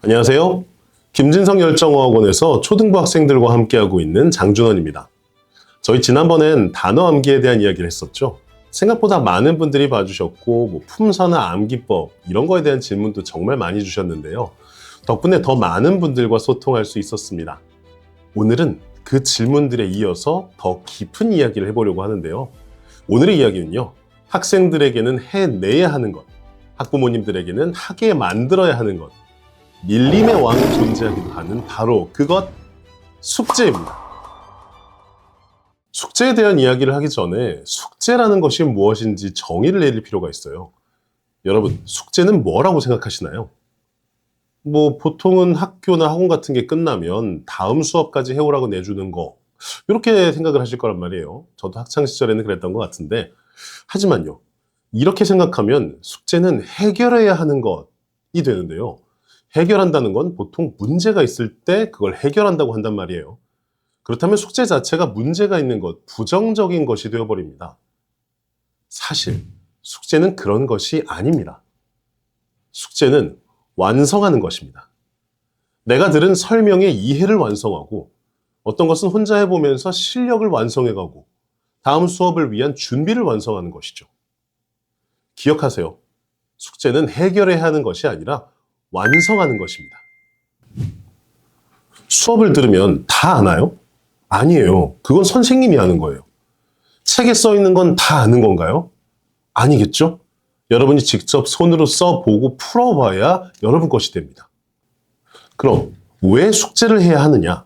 안녕하세요. 김진성 열정어학원에서 초등부 학생들과 함께하고 있는 장준원입니다. 저희 지난번엔 단어 암기에 대한 이야기를 했었죠. 생각보다 많은 분들이 봐주셨고 품사나 암기법 이런 거에 대한 질문도 정말 많이 주셨는데요. 덕분에 더 많은 분들과 소통할 수 있었습니다. 오늘은 그 질문들에 이어서 더 깊은 이야기를 해보려고 하는데요. 오늘의 이야기는요. 학생들에게는 해내야 하는 것, 학부모님들에게는 하게 만들어야 하는 것, 밀림의 왕이 존재하기도 하는 바로 그것, 숙제입니다. 숙제에 대한 이야기를 하기 전에 숙제라는 것이 무엇인지 정의를 내릴 필요가 있어요. 여러분, 숙제는 뭐라고 생각하시나요? 보통은 학교나 학원 같은 게 끝나면 다음 수업까지 해오라고 내주는 거, 이렇게 생각을 하실 거란 말이에요. 저도 학창시절에는 그랬던 것 같은데, 하지만요, 이렇게 생각하면 숙제는 해결해야 하는 것이 되는데요. 해결한다는 건 보통 문제가 있을 때 그걸 해결한다고 한단 말이에요. 그렇다면 숙제 자체가 문제가 있는 것, 부정적인 것이 되어버립니다. 사실 숙제는 그런 것이 아닙니다. 숙제는 완성하는 것입니다. 내가 들은 설명의 이해를 완성하고 어떤 것은 혼자 해보면서 실력을 완성해가고 다음 수업을 위한 준비를 완성하는 것이죠. 기억하세요. 숙제는 해결해야 하는 것이 아니라 완성하는 것입니다. 수업을 들으면 다 아나요? 아니에요. 그건 선생님이 아는 거예요. 책에 써 있는 건 다 아는 건가요? 아니겠죠? 여러분이 직접 손으로 써보고 풀어봐야 여러분 것이 됩니다. 그럼 왜 숙제를 해야 하느냐?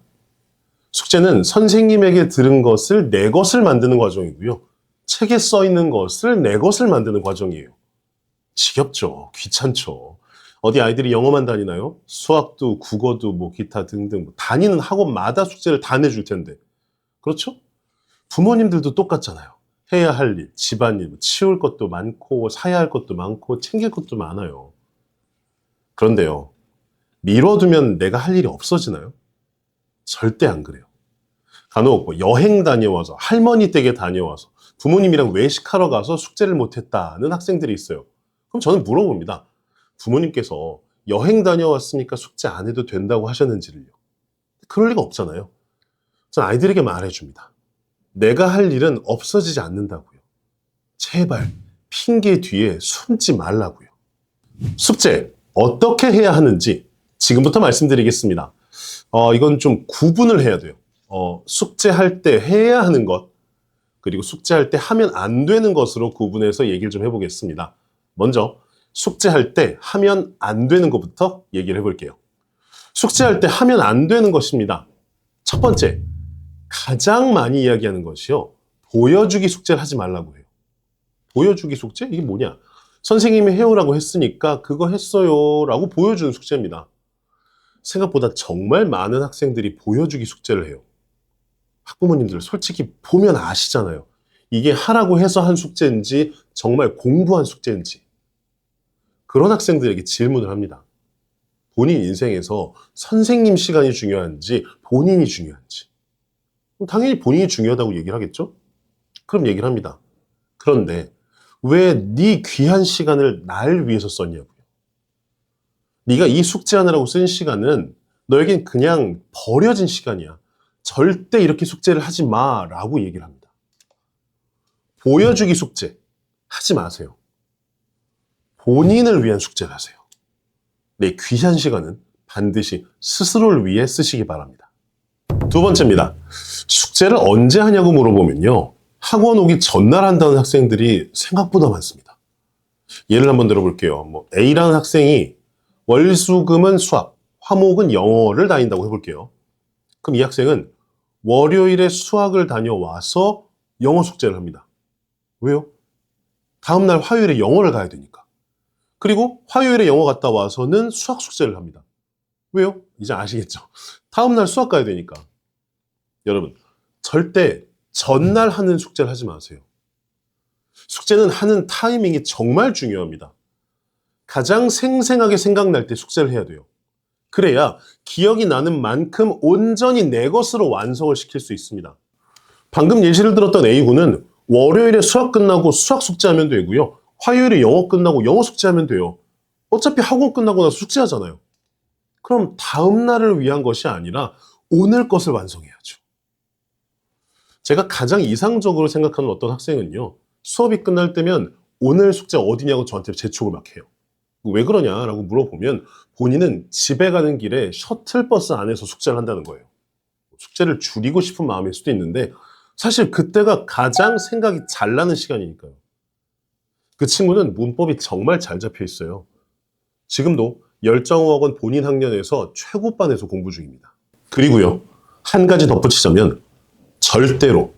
숙제는 선생님에게 들은 것을 내 것을 만드는 과정이고요. 책에 써 있는 것을 내 것을 만드는 과정이에요. 지겹죠? 귀찮죠? 어디 아이들이 영어만 다니나요? 수학도 국어도 기타 등등 다니는 학원마다 숙제를 다 내줄 텐데. 그렇죠? 부모님들도 똑같잖아요. 해야 할 일, 집안일, 치울 것도 많고 사야 할 것도 많고 챙길 것도 많아요. 그런데요. 미뤄두면 내가 할 일이 없어지나요? 절대 안 그래요. 간혹 여행 다녀와서 할머니 댁에 다녀와서 부모님이랑 외식하러 가서 숙제를 못했다는 학생들이 있어요. 그럼 저는 물어봅니다. 부모님께서 여행 다녀왔으니까 숙제 안 해도 된다고 하셨는지를요. 그럴 리가 없잖아요. 전 아이들에게 말해줍니다. 내가 할 일은 없어지지 않는다고요. 제발 핑계 뒤에 숨지 말라고요. 숙제 어떻게 해야 하는지 지금부터 말씀드리겠습니다. 이건 좀 구분을 해야 돼요. 숙제할 때 해야 하는 것 그리고 숙제할 때 하면 안 되는 것으로 구분해서 얘기를 좀 해보겠습니다. 먼저 숙제할 때 하면 안 되는 것부터 얘기를 해볼게요. 숙제할 때 하면 안 되는 것입니다. 첫 번째, 가장 많이 이야기하는 것이요. 보여주기 숙제를 하지 말라고 해요. 보여주기 숙제? 이게 뭐냐? 선생님이 해오라고 했으니까 그거 했어요 라고 보여주는 숙제입니다. 생각보다 정말 많은 학생들이 보여주기 숙제를 해요. 학부모님들 솔직히 보면 아시잖아요. 이게 하라고 해서 한 숙제인지 정말 공부한 숙제인지. 그런 학생들에게 질문을 합니다. 본인 인생에서 선생님 시간이 중요한지 본인이 중요한지. 그럼 당연히 본인이 중요하다고 얘기를 하겠죠? 그럼 얘기를 합니다. 그런데 왜 네 귀한 시간을 날 위해서 썼냐고요. 네가 이 숙제하느라고 쓴 시간은 너에겐 그냥 버려진 시간이야. 절대 이렇게 숙제를 하지 마라고 얘기를 합니다. 보여주기 숙제 하지 마세요. 본인을 위한 숙제를 하세요. 내 귀한 시간은 반드시 스스로를 위해 쓰시기 바랍니다. 두 번째입니다. 숙제를 언제 하냐고 물어보면요. 학원 오기 전날 한다는 학생들이 생각보다 많습니다. 예를 한번 들어볼게요. A라는 학생이 월수금은 수학, 화목은 영어를 다닌다고 해볼게요. 그럼 이 학생은 월요일에 수학을 다녀와서 영어 숙제를 합니다. 왜요? 다음날 화요일에 영어를 가야 되니까. 그리고 화요일에 영어 갔다 와서는 수학 숙제를 합니다. 왜요? 이제 아시겠죠? 다음날 수학 가야 되니까. 여러분, 절대 전날 하는 숙제를 하지 마세요. 숙제는 하는 타이밍이 정말 중요합니다. 가장 생생하게 생각날 때 숙제를 해야 돼요. 그래야 기억이 나는 만큼 온전히 내 것으로 완성을 시킬 수 있습니다. 방금 예시를 들었던 A군은 월요일에 수학 끝나고 수학 숙제하면 되고요. 화요일에 영어 끝나고 영어 숙제하면 돼요. 어차피 학원 끝나고 나서 숙제하잖아요. 그럼 다음 날을 위한 것이 아니라 오늘 것을 완성해야죠. 제가 가장 이상적으로 생각하는 어떤 학생은요, 수업이 끝날 때면 오늘 숙제 어디냐고 저한테 재촉을 막 해요. 왜 그러냐라고 물어보면 본인은 집에 가는 길에 셔틀버스 안에서 숙제를 한다는 거예요. 숙제를 줄이고 싶은 마음일 수도 있는데 사실 그때가 가장 생각이 잘 나는 시간이니까요. 그 친구는 문법이 정말 잘 잡혀 있어요. 지금도 열정어학원 본인 학년에서 최고반에서 공부 중입니다. 그리고요, 한 가지 덧붙이자면 절대로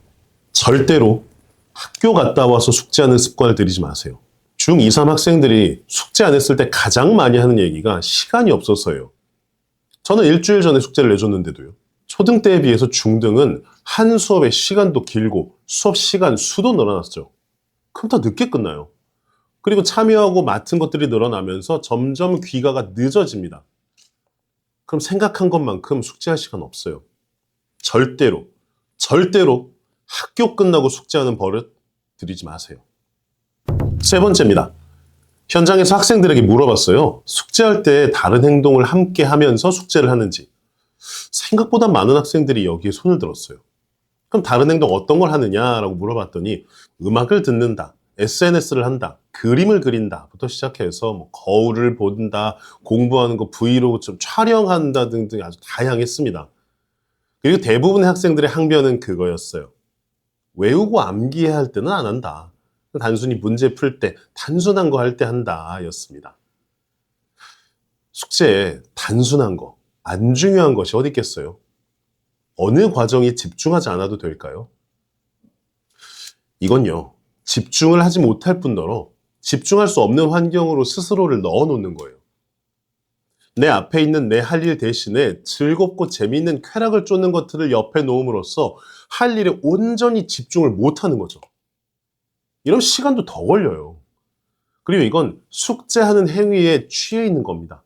학교 갔다 와서 숙제하는 습관을 들이지 마세요. 중2, 3 학생들이 숙제 안 했을 때 가장 많이 하는 얘기가 시간이 없어서예요. 저는 일주일 전에 숙제를 내줬는데도요. 초등 때에 비해서 중등은 한 수업의 시간도 길고 수업 시간 수도 늘어났죠. 그럼 더 늦게 끝나요. 그리고 참여하고 맡은 것들이 늘어나면서 점점 귀가가 늦어집니다. 그럼 생각한 것만큼 숙제할 시간 없어요. 절대로 학교 끝나고 숙제하는 버릇 들이지 마세요. 세 번째입니다. 현장에서 학생들에게 물어봤어요. 숙제할 때 다른 행동을 함께 하면서 숙제를 하는지. 생각보다 많은 학생들이 여기에 손을 들었어요. 그럼 다른 행동 어떤 걸 하느냐라고 물어봤더니 음악을 듣는다, SNS를 한다, 그림을 그린다부터 시작해서 뭐 거울을 본다, 공부하는 거 브이로그 좀 촬영한다 등등 아주 다양했습니다. 그리고 대부분의 학생들의 항변은 그거였어요. 외우고 암기해야 할 때는 안 한다. 단순히 문제 풀 때, 단순한 거 할 때 한다 였습니다. 숙제에 단순한 거, 안 중요한 것이 어디 있겠어요? 어느 과정이 집중하지 않아도 될까요? 이건요, 집중을 하지 못할 뿐더러 집중할 수 없는 환경으로 스스로를 넣어놓는 거예요. 내 앞에 있는 내 할 일 대신에 즐겁고 재미있는 쾌락을 쫓는 것들을 옆에 놓음으로써 할 일에 온전히 집중을 못하는 거죠. 이런 시간도 더 걸려요. 그리고 이건 숙제하는 행위에 취해 있는 겁니다.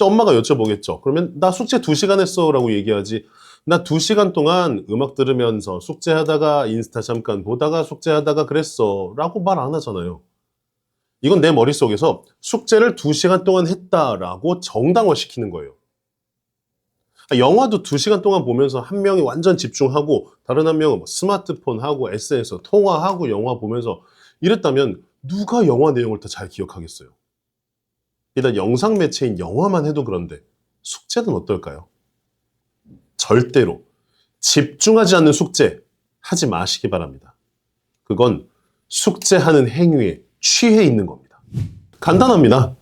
엄마가 여쭤보겠죠. 그러면 나 숙제 2시간 했어 라고 얘기하지, 나 2시간 동안 음악 들으면서 숙제하다가 인스타 잠깐 보다가 숙제하다가 그랬어 라고 말 안 하잖아요. 이건 내 머릿속에서 숙제를 2시간 동안 했다라고 정당화시키는 거예요. 영화도 2시간 동안 보면서 한 명이 완전 집중하고 다른 한 명은 뭐 스마트폰 하고 SNS 통화하고 영화 보면서 이랬다면 누가 영화 내용을 더 잘 기억하겠어요? 일단 영상 매체인 영화만 해도 그런데 숙제는 어떨까요? 절대로 집중하지 않는 숙제 하지 마시기 바랍니다. 그건 숙제하는 행위에 취해 있는 겁니다. 간단합니다.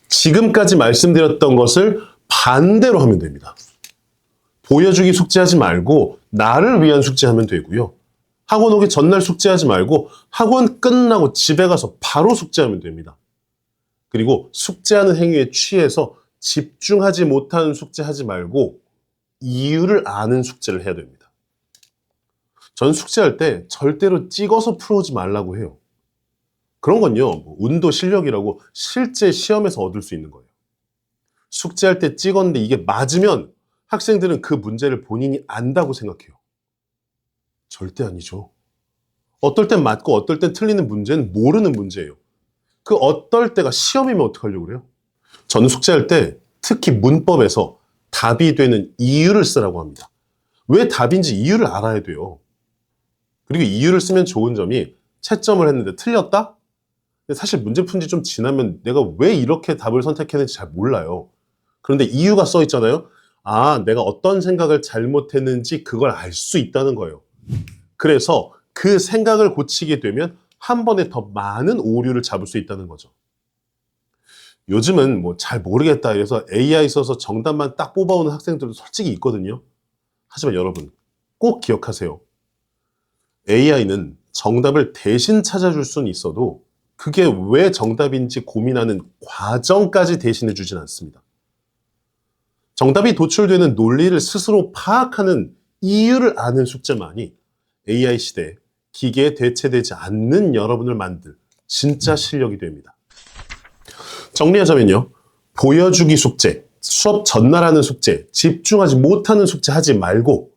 지금까지 말씀드렸던 것을 반대로 하면 됩니다. 보여주기 숙제하지 말고 나를 위한 숙제하면 되고요. 학원 오기 전날 숙제하지 말고 학원 끝나고 집에 가서 바로 숙제하면 됩니다. 그리고 숙제하는 행위에 취해서 집중하지 못하는 숙제하지 말고 이유를 아는 숙제를 해야 됩니다. 전 숙제할 때 절대로 찍어서 풀어오지 말라고 해요. 그런 건요, 운도 실력이라고 실제 시험에서 얻을 수 있는 거예요. 숙제할 때 찍었는데 이게 맞으면 학생들은 그 문제를 본인이 안다고 생각해요. 절대 아니죠. 어떨 땐 맞고 어떨 땐 틀리는 문제는 모르는 문제예요. 그 어떨 때가 시험이면 어떡하려고 그래요? 저는 숙제할 때 특히 문법에서 답이 되는 이유를 쓰라고 합니다. 왜 답인지 이유를 알아야 돼요. 그리고 이유를 쓰면 좋은 점이 채점을 했는데 틀렸다? 근데 사실 문제 푼 지 좀 지나면 내가 왜 이렇게 답을 선택했는지 잘 몰라요. 그런데 이유가 써 있잖아요. 아, 내가 어떤 생각을 잘못했는지 그걸 알 수 있다는 거예요. 그래서 그 생각을 고치게 되면 한 번에 더 많은 오류를 잡을 수 있다는 거죠. 요즘은 뭐 잘 모르겠다 이래서 AI 써서 정답만 딱 뽑아오는 학생들도 솔직히 있거든요. 하지만 여러분 꼭 기억하세요. AI는 정답을 대신 찾아줄 수는 있어도 그게 왜 정답인지 고민하는 과정까지 대신해 주진 않습니다. 정답이 도출되는 논리를 스스로 파악하는 이유를 아는 숙제만이 AI 시대에 기계에 대체되지 않는 여러분을 만들 진짜 실력이 됩니다. 정리하자면요. 보여주기 숙제, 수업 전날 하는 숙제, 집중하지 못하는 숙제 하지 말고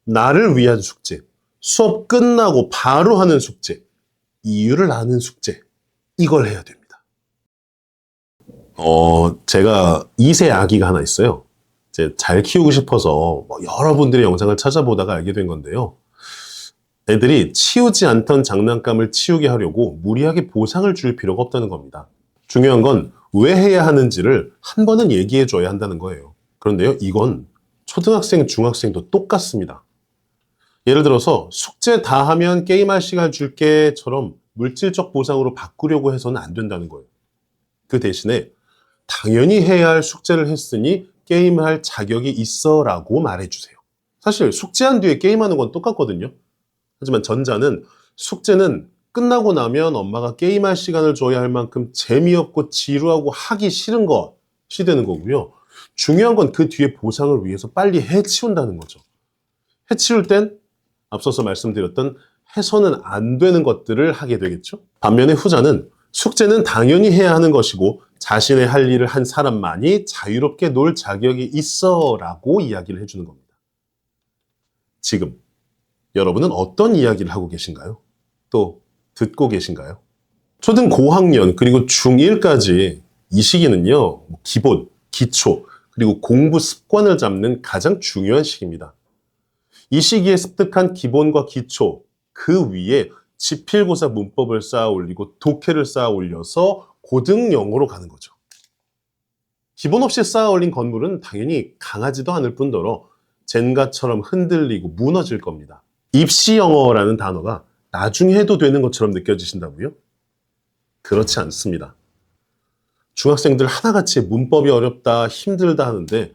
나를 위한 숙제, 수업 끝나고 바로 하는 숙제, 이유를 아는 숙제, 이걸 해야 됩니다. 제가 2세 아기가 하나 있어요. 이제 잘 키우고 싶어서 여러분들의 영상을 찾아보다가 알게 된 건데요. 애들이 치우지 않던 장난감을 치우게 하려고 무리하게 보상을 줄 필요가 없다는 겁니다. 중요한 건 왜 해야 하는지를 한 번은 얘기해 줘야 한다는 거예요. 그런데요, 이건 초등학생, 중학생도 똑같습니다. 예를 들어서 숙제 다 하면 게임할 시간 줄게처럼 물질적 보상으로 바꾸려고 해서는 안 된다는 거예요. 그 대신에 당연히 해야 할 숙제를 했으니 게임할 자격이 있어 라고 말해주세요. 사실 숙제한 뒤에 게임하는 건 똑같거든요. 하지만 전자는 숙제는 끝나고 나면 엄마가 게임할 시간을 줘야 할 만큼 재미없고 지루하고 하기 싫은 것이 되는 거고요. 중요한 건 그 뒤에 보상을 위해서 빨리 해치운다는 거죠. 해치울 땐 앞서서 말씀드렸던 해서는 안 되는 것들을 하게 되겠죠. 반면에 후자는 숙제는 당연히 해야 하는 것이고 자신의 할 일을 한 사람만이 자유롭게 놀 자격이 있어 라고 이야기를 해주는 겁니다. 지금 여러분은 어떤 이야기를 하고 계신가요? 또 듣고 계신가요? 초등 고학년 그리고 중1까지 이 시기는요, 기본, 기초, 그리고 공부 습관을 잡는 가장 중요한 시기입니다. 이 시기에 습득한 기본과 기초, 그 위에 지필고사 문법을 쌓아 올리고 독해를 쌓아 올려서 고등 영어로 가는 거죠. 기본 없이 쌓아 올린 건물은 당연히 강하지도 않을 뿐더러 젠가처럼 흔들리고 무너질 겁니다. 입시 영어라는 단어가 나중에 해도 되는 것처럼 느껴지신다고요? 그렇지 않습니다. 중학생들 하나같이 문법이 어렵다, 힘들다 하는데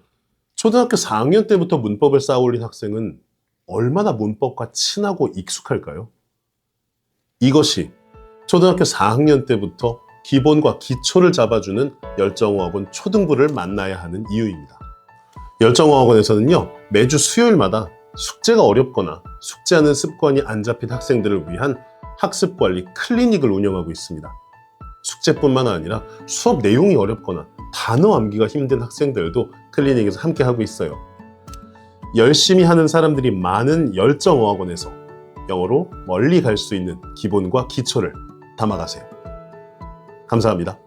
초등학교 4학년 때부터 문법을 쌓아 올린 학생은 얼마나 문법과 친하고 익숙할까요? 이것이 초등학교 4학년 때부터 기본과 기초를 잡아주는 열정어학원 초등부를 만나야 하는 이유입니다. 열정어학원에서는요, 매주 수요일마다 숙제가 어렵거나 숙제하는 습관이 안 잡힌 학생들을 위한 학습관리 클리닉을 운영하고 있습니다. 숙제뿐만 아니라 수업 내용이 어렵거나 단어 암기가 힘든 학생들도 클리닉에서 함께 하고 있어요. 열심히 하는 사람들이 많은 열정어학원에서 영어로 멀리 갈 수 있는 기본과 기초를 담아가세요. 감사합니다.